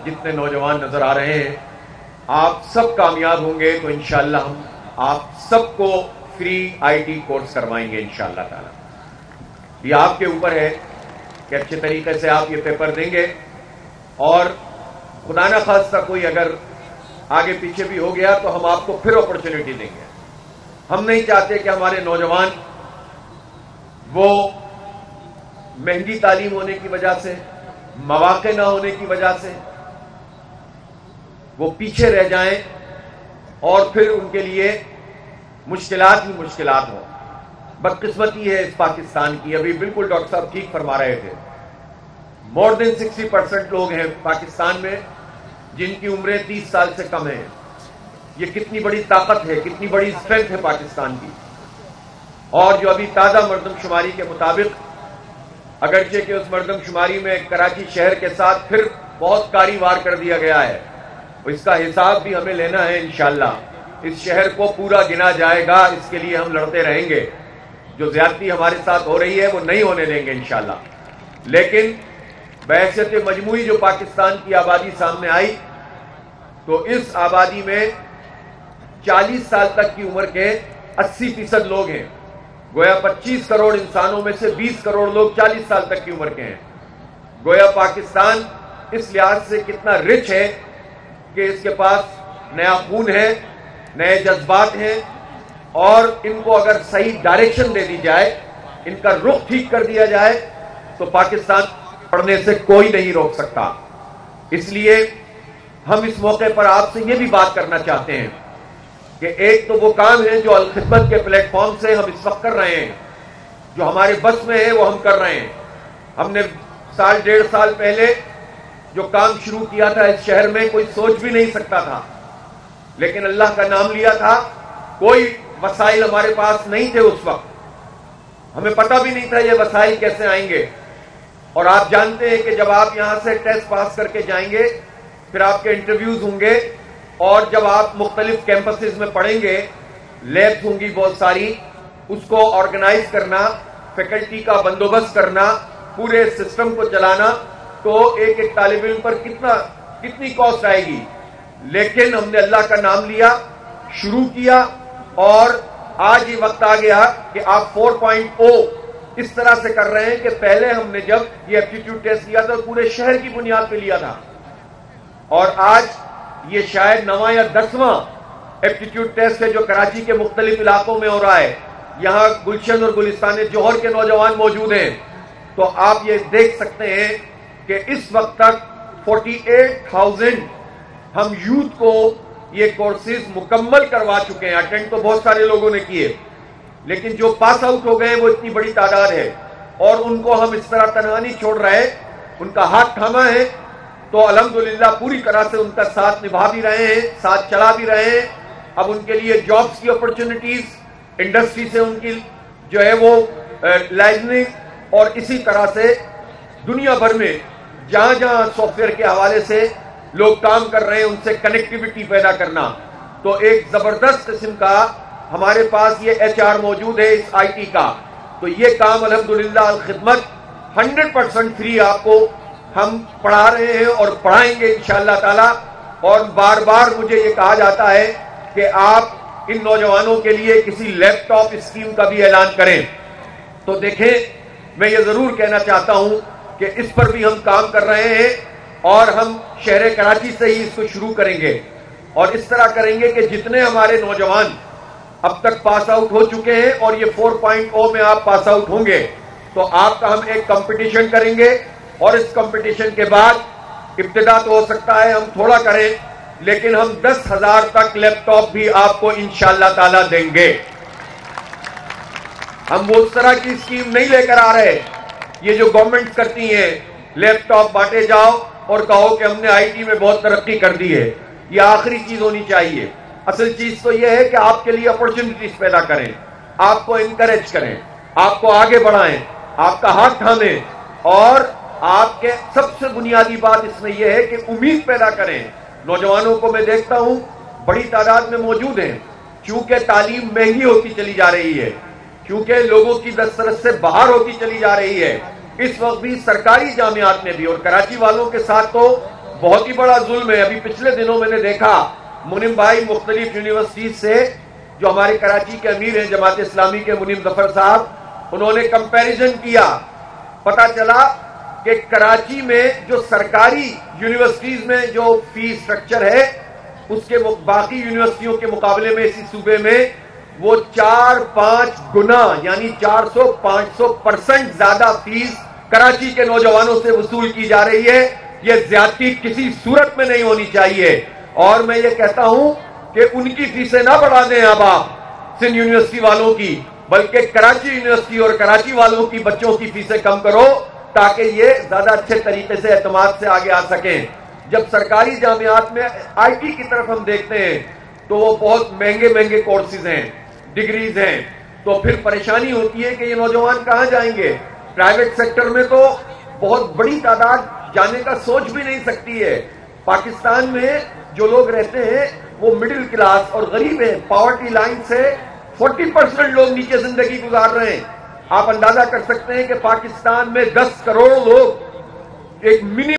जितने नौजवान नजर आ रहे हैं, आप सब कामयाब होंगे तो इंशाअल्लाह हम आप सबको फ्री आईटी कोर्स करवाएंगे इंशाअल्लाह ताला। ये आपके ऊपर है कि अच्छे तरीके से आप ये पेपर देंगे, और खुदा न खास्ता कोई अगर आगे पीछे भी हो गया तो हम आपको फिर अपॉर्चुनिटी देंगे। हम नहीं चाहते कि हमारे नौजवान वो महंगी तालीम होने की वजह से, मौके ना होने की वजह से वो पीछे रह जाएं और फिर उनके लिए मुश्किलात ही मुश्किलात हो। बदकिस्मती है इस पाकिस्तान की। अभी बिल्कुल डॉक्टर साहब ठीक फरमा रहे थे, मोर देन 60% लोग हैं पाकिस्तान में जिनकी उम्रें 30 साल से कम है। ये कितनी बड़ी ताकत है, कितनी बड़ी स्ट्रेंथ है पाकिस्तान की। और जो अभी ताज़ा मरदमशुमारी के मुताबिक, अगरचे कि उस मरदमशुमारी में कराची शहर के साथ फिर बहुत कारीवार कर दिया गया है, तो इसका हिसाब भी हमें लेना है इंशाअल्लाह। इस शहर को पूरा गिना जाएगा, इसके लिए हम लड़ते रहेंगे। जो ज्यादती हमारे साथ हो रही है वो नहीं होने देंगे इंशाअल्लाह। लेकिन बहैसियत मजमूई जो पाकिस्तान की आबादी सामने आई, तो इस आबादी में 40 साल तक की उम्र के 80% लोग हैं। गोया 25 करोड़ इंसानों में से 20 करोड़ लोग 40 साल तक की उम्र के हैं। गोया पाकिस्तान इस लिहाज से कितना रिच है कि इसके पास नया खून है, नए जज्बात हैं, और इनको अगर सही डायरेक्शन दे दी जाए, इनका रुख ठीक कर दिया जाए, तो पाकिस्तान बढ़ने से कोई नहीं रोक सकता। इसलिए हम इस मौके पर आपसे ये भी बात करना चाहते हैं कि एक तो वो काम है जो अल-खिदमत के प्लेटफॉर्म से हम इस वक्त कर रहे हैं, जो हमारे बस में है वो हम कर रहे हैं। हमने साल डेढ़ साल पहले जो काम शुरू किया था इस शहर में, कोई सोच भी नहीं सकता था, लेकिन अल्लाह का नाम लिया था। कोई वसाइल हमारे पास नहीं थे उस वक्त, हमें पता भी नहीं था ये वसाइल कैसे आएंगे। और आप जानते हैं कि जब आप यहां से टेस्ट पास करके जाएंगे, फिर आपके इंटरव्यूज होंगे, और जब आप मुख्तलिफ कैंपसेस में पढ़ेंगे, लैब्स होंगी बहुत सारी, उसको ऑर्गेनाइज करना, फैकल्टी का बंदोबस्त करना, पूरे सिस्टम को चलाना, तो एक एक तालिब इल्म पर कितनी कॉस्ट आएगी। लेकिन हमने अल्लाह का नाम लिया, शुरू किया, और आज ये वक्त आ गया कि आप 4.0 इस तरह से कर रहे हैं कि पहले हमने जब ये एप्टीट्यूड टेस्ट लिया था पूरे शहर की बुनियाद पे लिया था, और आज ये शायद 9वां या 10वां एप्टीट्यूड टेस्ट है जो कराची के मुख्तलिफ इलाकों में हो रहा है। यहां गुलशन और गुलिस्तान जौहर के नौजवान मौजूद हैं। तो आप ये देख सकते हैं कि इस वक्त तक 48,000 हम यूथ को ये कोर्सेज मुकम्मल करवा चुके हैं। अटेंड तो बहुत सारे लोगों ने किए, लेकिन जो पास आउट हो गए वो इतनी बड़ी तादाद है, और उनको हम इस तरह तनहा नहीं छोड़ रहे। उनका हाथ थामा है तो अल्हम्दुलिल्लाह पूरी तरह से उनका साथ निभा भी रहे हैं, साथ चला भी रहे हैं। अब उनके लिए जॉब्स की अपॉर्चुनिटीज, इंडस्ट्री से उनकी जो है वो लाइजनिंग, और इसी तरह से दुनिया भर में जहां जहां सॉफ्टवेयर के हवाले से लोग काम कर रहे हैं उनसे कनेक्टिविटी पैदा करना। तो एक जबरदस्त किस्म का हमारे पास ये HR मौजूद है इस IT का। तो ये काम अल्हम्दुलिल्लाह अल-खिदमत 100% फ्री आपको हम पढ़ा रहे हैं और पढ़ाएंगे इंशाअल्लाह ताला। और बार बार मुझे ये कहा जाता है कि आप इन नौजवानों के लिए किसी लैपटॉप स्कीम का भी ऐलान करें। तो देखें, मैं ये जरूर कहना चाहता हूं कि इस पर भी हम काम कर रहे हैं, और हम शहर कराची से ही इसको शुरू करेंगे, और इस तरह करेंगे कि जितने हमारे नौजवान अब तक पास आउट हो चुके हैं और ये 4.0 में आप पास आउट होंगे, तो आपका हम एक कंपटीशन करेंगे, और इस कंपटीशन के बाद इब्तिदा तो हो सकता है हम थोड़ा करें, लेकिन हम 10,000 तक लैपटॉप भी आपको इंशाअल्लाह ताला देंगे। हम वो उस तरह की स्कीम नहीं लेकर आ रहे, ये जो गवर्नमेंट करती हैं, लैपटॉप बांटे जाओ और कहो कि हमने IT में बहुत तरक्की कर दी है। ये आखिरी चीज होनी चाहिए। असल चीज तो यह है कि आपके लिए अपॉर्चुनिटीज पैदा करें, आपको इंकरेज करें, आपको आगे बढ़ाएं, आपका हाथ थामें, और आपके सबसे बुनियादी बात इसमें यह है कि उम्मीद पैदा करें। नौजवानों को मैं देखता हूं बड़ी तादाद में मौजूद हैं, क्योंकि तालीम महंगी होती चली जा रही है, क्योंकि लोगों की दस्तरस से बाहर होती चली जा रही है। इस वक्त भी सरकारी जामियात में भी, और कराची वालों के साथ तो बहुत ही बड़ा जुल्म है। अभी पिछले दिनों मैंने देखा मुनीम भाई मुख्तलिफ यूनिवर्सिटी से, जो हमारे कराची के अमीर हैं जमात इस्लामी के मुनीम जफर साहब, उन्होंने कंपैरिजन किया। पता चला कि कराची में जो सरकारी यूनिवर्सिटीज में जो फीस स्ट्रक्चर है उसके बाकी यूनिवर्सिटियों के मुकाबले में इसी सूबे में वो 4-5 गुना यानी 400-500% ज्यादा फीस कराची के नौजवानों से वसूल की जा रही है। यह ज्यादती किसी सूरत में नहीं होनी चाहिए। और मैं ये कहता हूं कि उनकी फीसें ना बढ़ा दें अब आप सिंध यूनिवर्सिटी वालों की, बल्कि कराची यूनिवर्सिटी और कराची वालों की बच्चों की फीसें कम करो ताकि ये ज्यादा अच्छे तरीके से एतमाद से आगे आ सकें। जब सरकारी जामियात में आईटी की तरफ हम देखते हैं तो वो बहुत महंगे महंगे कोर्सेज हैं, डिग्रीज हैं, तो फिर परेशानी होती है कि ये नौजवान कहां जाएंगे। प्राइवेट सेक्टर में तो बहुत बड़ी तादाद जाने का सोच भी नहीं सकती है। पाकिस्तान में जो लोग रहते हैं वो मिडिल क्लास और गरीब हैं, पॉवर्टी लाइन से 40% लोग नीचे जिंदगी गुजार रहे हैं। आप अंदाजा कर सकते हैं कि पाकिस्तान में 10 करोड़ लोग एक मिनिमम